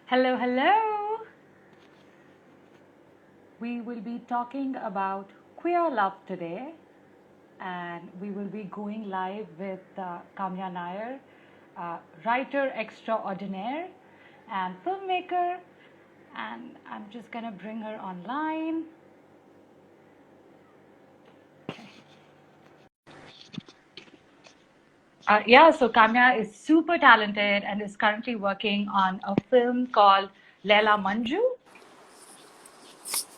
Hello, hello. We will be talking about queer love today, and we will be going live with Kamya Nair, writer extraordinaire and filmmaker. And I'm just gonna bring her online. So Kamya is super talented and is currently working on a film called Leila Manju.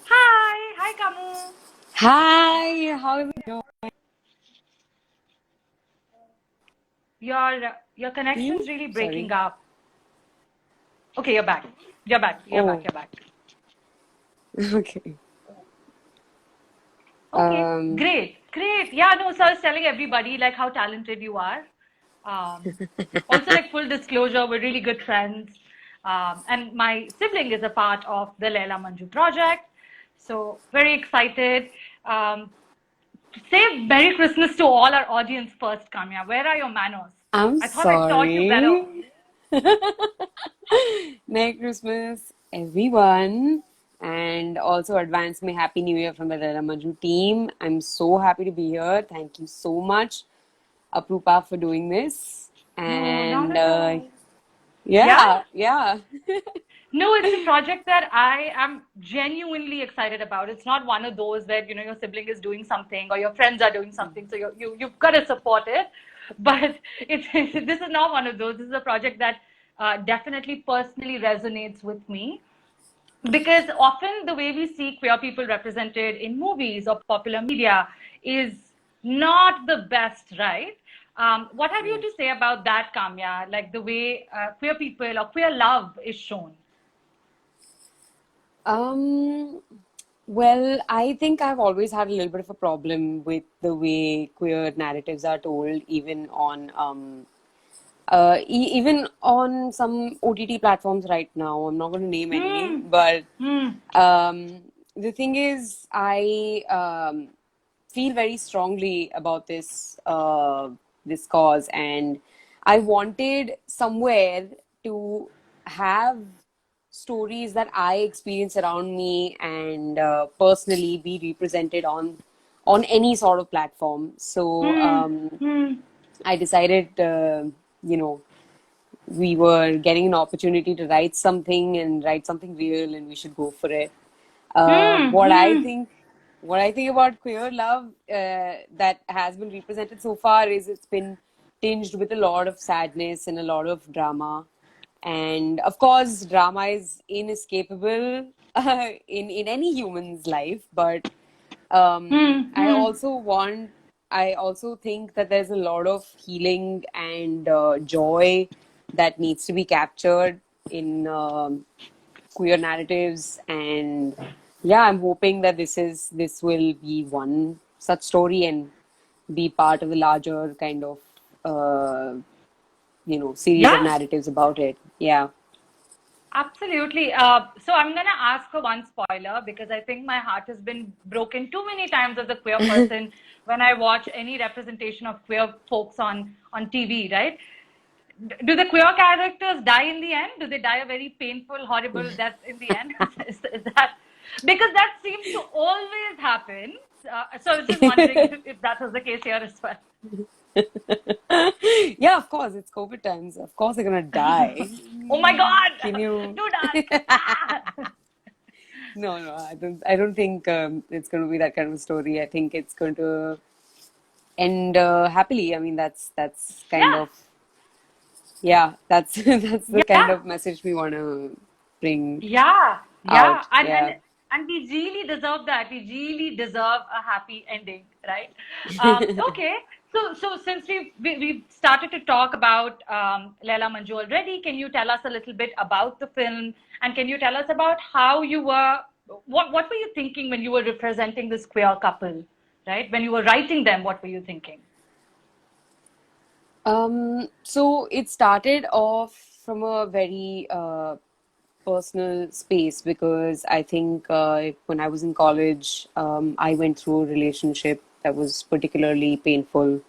Hi, Kamu. Hi, how are you Your doing? connection's really breaking Sorry. up. Okay, you're back. You're back. You're back. Oh, You're back. okay. Okay, Um, great, great. Yeah, no, so I was telling everybody like how talented you are. Also, like full disclosure, we're really good friends. And my sibling is a part of the Leila Manju project. So very excited. Um, Say Merry Christmas to all our audience first, Kamya. Where are your manners? I'm I thought I taught you better. sorry. Merry Christmas, everyone. And also advance my Happy New Year from the Rela Manju team. I'm so happy to be here. Thank you so much, Aprupa, for doing this. No, not And at all. Yeah? yeah. No, it's a project that I am genuinely excited about. It's not one of those where, your sibling is doing something or your friends are doing something, so you've got to support it. But this is not one of those. This is a project that definitely personally resonates with me because often the way we see queer people represented in movies or popular media is not the best, right? What have you Yes. to say about that, Kamya? Like the way queer people or queer love is shown? Um, well, I think I've always had a little bit of a problem with the way queer narratives are told, even on some OTT platforms right now. I'm not going to name any, Hmm. but Hmm. um, the thing is, I feel very strongly about this cause, and I wanted somewhere to have stories that I experience around me and personally be represented on any sort of platform. So Hmm. Hmm. I decided, we were getting an opportunity to write something and write something real, and we should go for it. Uh, Hmm. what I Hmm. think, what I think about queer love that has been represented so far is it's been tinged with a lot of sadness and a lot of drama. And of course, drama is inescapable in any human's life. But Hmm. I Hmm. also want, I also think that there's a lot of healing and joy that needs to be captured in queer narratives. And yeah, I'm hoping that this will be one such story and be part of the larger kind of series of Yeah. narratives about it. Yeah. Absolutely. So I'm going to ask for one spoiler because I think my heart has been broken too many times as a queer person when I watch any representation of queer folks on TV, right? Do the queer characters die in the end? Do they die a very painful, horrible death in the end? Is that because that seems to always happen? So I was just wondering if that was the case here as well. Yeah, of course, it's COVID times. Of course, they're gonna die. Oh my Can God! you? Do not! Ah! No, I don't. I don't think it's going to be that kind of a story. I think it's going to end happily. I mean, that's kind Yeah, of that's that's the kind yeah. of message we want to bring Yeah, yeah, out. and Yeah. and and we really deserve that. We really deserve a happy ending, right? Okay, so since we've started to talk about Leila Manju already, can you tell us a little bit about the film, and can you tell us about how you were, what were you thinking when you were representing this queer couple, right? When you were writing them, what were you thinking? So it started off from a very personal space because I think when I was in college, I went through a relationship that was particularly painful,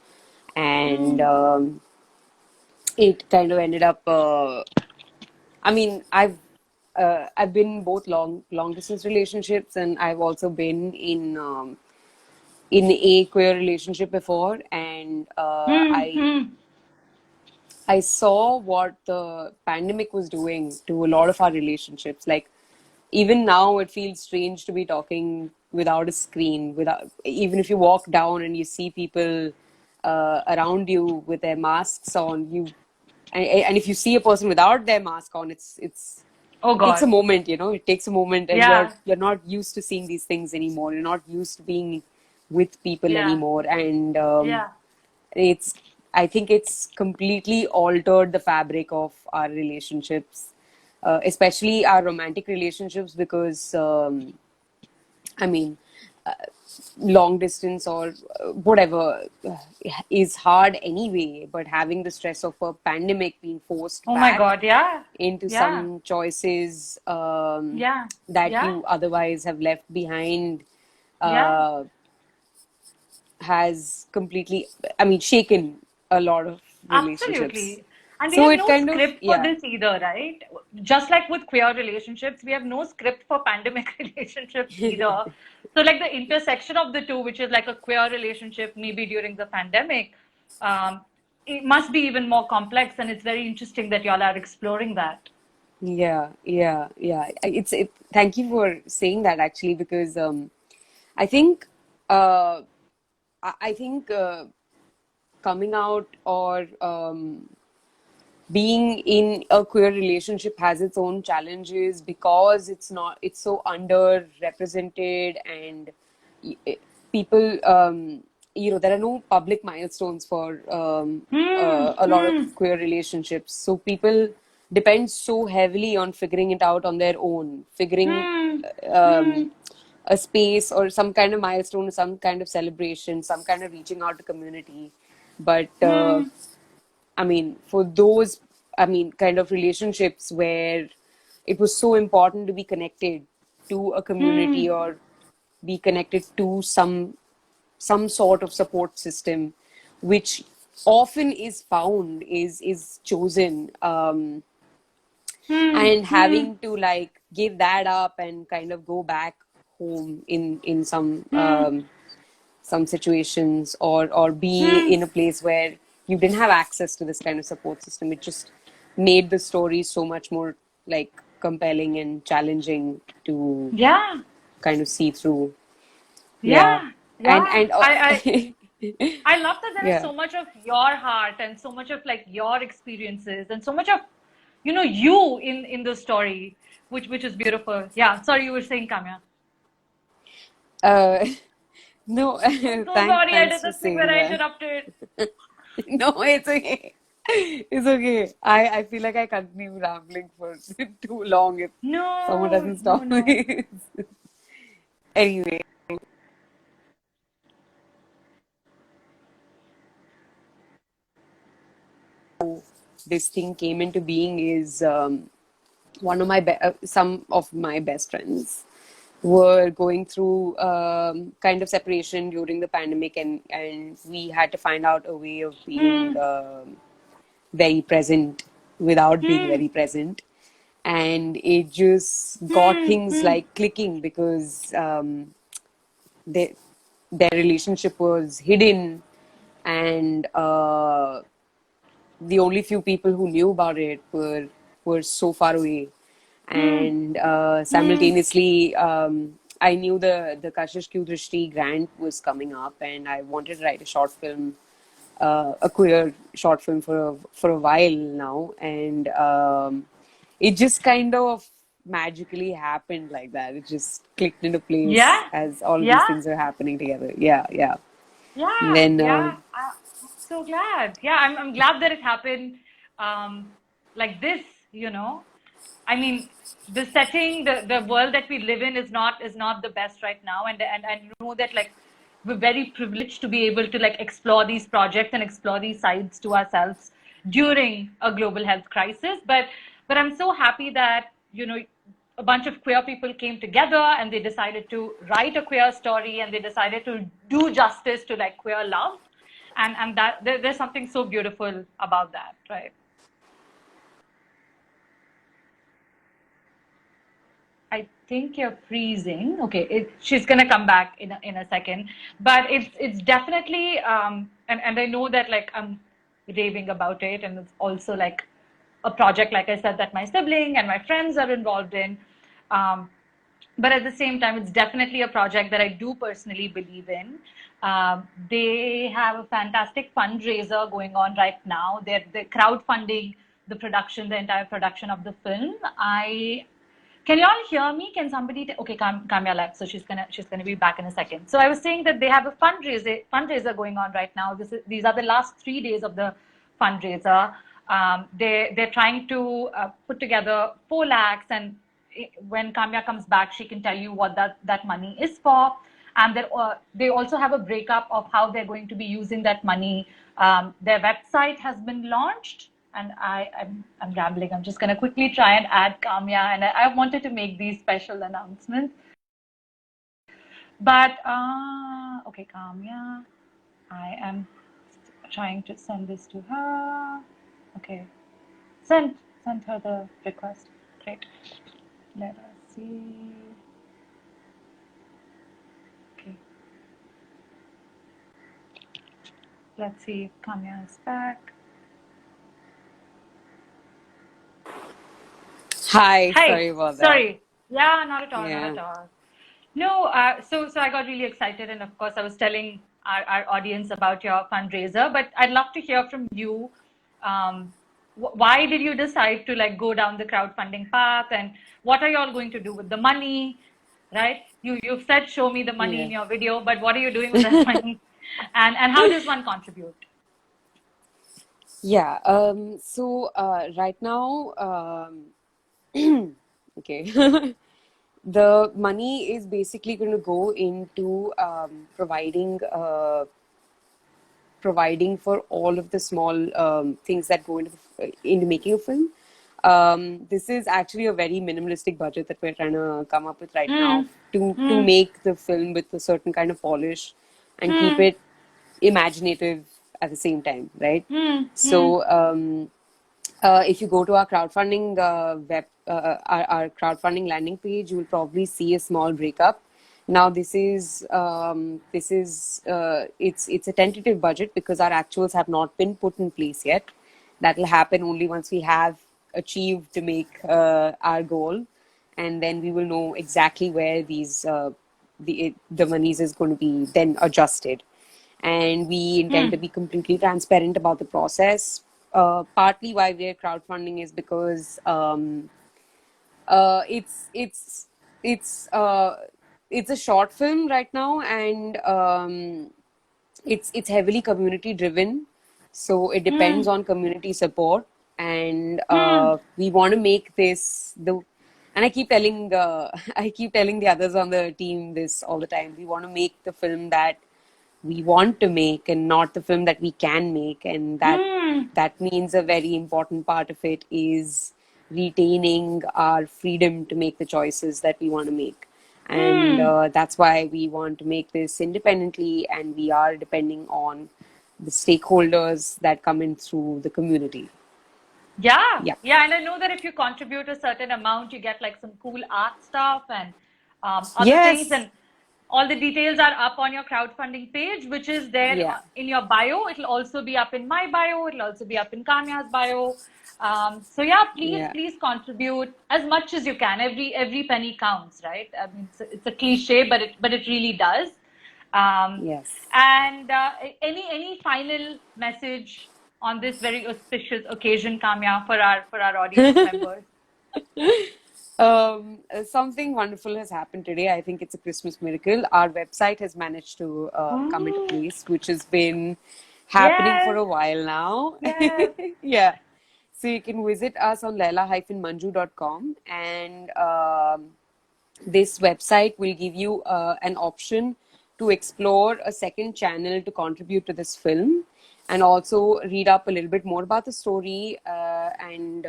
and Hmm. it kind of ended up. I mean, I've I've been in both long distance relationships, and I've also been in a queer relationship before, and I saw what the pandemic was doing to a lot of our relationships. Like, even now, it feels strange to be talking without a screen. Without, even if you walk down and you see people around you with their masks on, and if you see a person without their mask on, Oh it takes a God. moment. It takes a moment, and Yeah. you're not used to seeing these things anymore. You're not used to being with people Yeah. anymore, and Yeah. it's I think it's completely altered the fabric of our relationships, especially our romantic relationships, because I mean, long distance or whatever is hard anyway, but having the stress of a pandemic, being forced Oh my back God. Yeah. into Yeah. some choices Yeah. that Yeah. you otherwise have left behind, Yeah. uh, has completely, I mean, shaken a lot of relationships. Absolutely. And we So have it no kind of, script for yeah. this either, right? Just like with queer relationships, we have no script for pandemic relationships either. So, like the intersection of the two, which is like a queer relationship, maybe during the pandemic, um, it must be even more complex. And it's very interesting that y'all are exploring that. Yeah, yeah, yeah. Thank you for saying that actually, because I think uh, I think coming out or being in a queer relationship has its own challenges, because it's so underrepresented, and people, there are no public milestones for Hmm. a lot of Hmm. queer relationships, so people depend so heavily on figuring it out on their own, figuring Hmm. Hmm. um, a space or some kind of milestone, some kind of celebration, some kind of reaching out to community. But Hmm. I mean, for those, I mean, kind of relationships where it was so important to be connected to a community, Hmm. or be connected to some sort of support system, which often is found, is chosen, Hmm. and Hmm. having to like give that up and kind of go back home in Hmm. some situations, or be Hmm. in a place where you didn't have access to this kind of support system. It just made the story so much more like compelling and challenging to Yeah. kind of see through. Yeah. Yeah. and Yeah. and I love that there is yeah. so much of your heart and so much of like your experiences and so much of you in the story, which is beautiful. Yeah. Sorry, you were saying, Kamya. uh no. I'm so sorry I Thanks did for this thing where saying I that. interrupted. No, it's okay. It's okay. I feel like I continue rambling for too long if someone No, doesn't no, stop no. me. Anyway, this thing came into being is one of some of my best friends were going through kind of separation during the pandemic, and we had to find out a way of being Hmm, very present without being hmm, very present. And it just got hmm, things hmm, like clicking, because they, their relationship was hidden, and the only few people who knew about it were so far away. hmm, And hmm. simultaneously, I knew the Kashish Kyu Drishti grant was coming up, and I wanted to write a short film, a queer short film for a while now, and it just kind of magically happened like that. It just clicked into place Yeah, as all of these yeah, things are happening together. Yeah, yeah. And yeah, then yeah. I'm so glad. Yeah, I'm glad that it happened like this, you know. I mean, the setting, the world that we live in is not the best right now, and you know that like we're very privileged to be able to like explore these projects and explore these sides to ourselves during a global health crisis. But I'm so happy that a bunch of queer people came together and they decided to write a queer story and they decided to do justice to like queer love, and that there's something so beautiful about that, right? think you're freezing. Okay, she's gonna come back in a second, but it's definitely and I know that like I'm raving about it, and it's also like a project, like I said, that my sibling and my friends are involved in. Um, but at the same time, it's definitely a project that I do personally believe in. They have a fantastic fundraiser going on right now. They're crowdfunding the entire production of the film. I Can you all hear me? Can somebody? Okay, Kamya left, so she's gonna be back in a second. So I was saying that they have a fundraiser going on right now. These are the last 3 days of the fundraiser. They're trying to put together 4 lakhs, and when Kamya comes back, she can tell you what that money is for. And they also have a breakup of how they're going to be using that money. Their website has been launched, and I'm rambling. I'm just going to quickly try and add Kamya, and I wanted to make these special announcements. But okay, Kamya, I am trying to send this to her. Okay, send her the request. Great. Let us see. Okay. Let's see if Kamya is back. Hi, Hi. sorry about that. Sorry. Yeah, not at all. Yeah. Not at all. No, so I got really excited, and of course, I was telling our audience about your fundraiser. But I'd love to hear from you. Why did you decide to like go down the crowdfunding path, and what are you all going to do with the money? Right? You've said show me the money in Yeah. your video, but what are you doing with that money? And how does one contribute? Yeah. So right now, okay, the money is basically going to go into providing for all of the small things that go into making a film. This is actually a very minimalistic budget that we're trying to come up with right now to make the film with a certain kind of polish and keep it imaginative at the same time, right? So if you go to our crowdfunding our crowdfunding landing page, you will probably see a small breakup. Now it's a tentative budget because our actuals have not been put in place yet. That will happen only once we have achieved to make our goal, and then we will know exactly where the monies is going to be then adjusted. And we intend to be completely transparent about the process. Partly why we're crowdfunding is because it's a short film right now, and it's heavily community driven, so it depends on community support, and we want to make this the. And I keep telling the others on the team this all the time. We want to make the film that we want to make and not the film that we can make, and that means a very important part of it is retaining our freedom to make the choices that we want to make. And that's why we want to make this independently, and we are depending on the stakeholders that come in through the community. Yeah, Yeah. yeah, and I know that if you contribute a certain amount, you get like some cool art stuff and other things, and all the details are up on your crowdfunding page, which is there in your bio. It'll also be up in my bio. It'll also be up in Kamya's bio. So yeah, please contribute as much as you can. Every penny counts, right? I mean, it's a cliche, but it really does. Yes. And any final message on this very auspicious occasion, Kamya, for our audience members? Something wonderful has happened today. I think it's a Christmas miracle. Our website has managed to come into place, which has been happening for a while now. Yes. Yeah. So you can visit us on laila-manju.com, and this website will give you an option to explore a second channel to contribute to this film, and also read up a little bit more about the story, and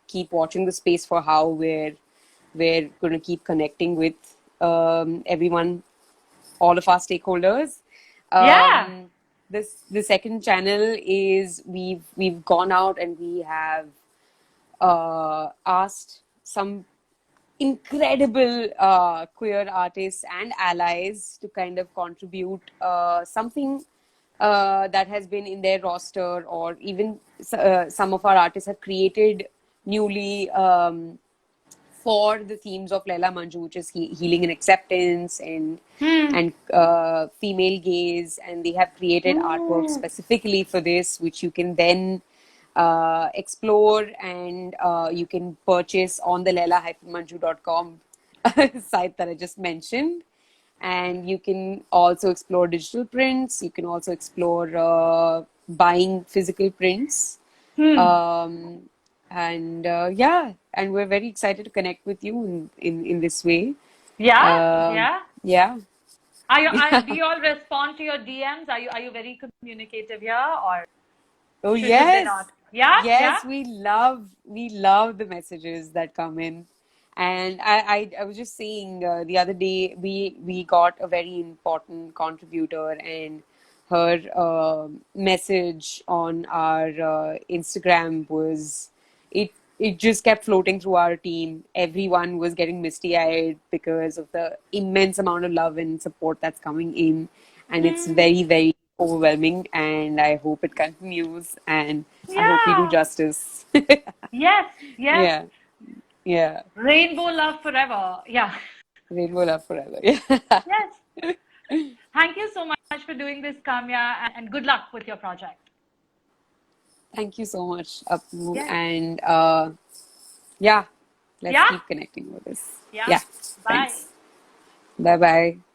keep watching the space for how we're going to keep connecting with everyone, all of our stakeholders. The second channel is we've gone out and we have asked some incredible queer artists and allies to kind of contribute something that has been in their roster, or even some of our artists have created newly for the themes of Leila Manju, which is healing and acceptance and female gaze, and they have created artwork specifically for this, which you can then explore, and you can purchase on the leila-manju.com site that I just mentioned. And you can also explore digital prints. You can also explore buying physical prints. And we're very excited to connect with you in this way. Yeah. Yeah. Do you all respond to your DMs? Are you very communicative here, or Oh should they yes. not? Yeah. Yes, we love the messages that come in. And I was just saying the other day, we got a very important contributor, and her message on our Instagram was, it just kept floating through our team. Everyone was getting misty-eyed because of the immense amount of love and support that's coming in, and it's very, very overwhelming. And I hope it continues, and I hope we do Yeah. justice. Yes. Yeah. Yeah. Rainbow love forever. Yeah. Rainbow love forever. Yeah. Yes. Thank you so much for doing this, Kamya, and good luck with your project. Thank you so much, Apu. Yes. And let's keep connecting with this. Yeah. Yeah. Bye. Thanks. Bye bye.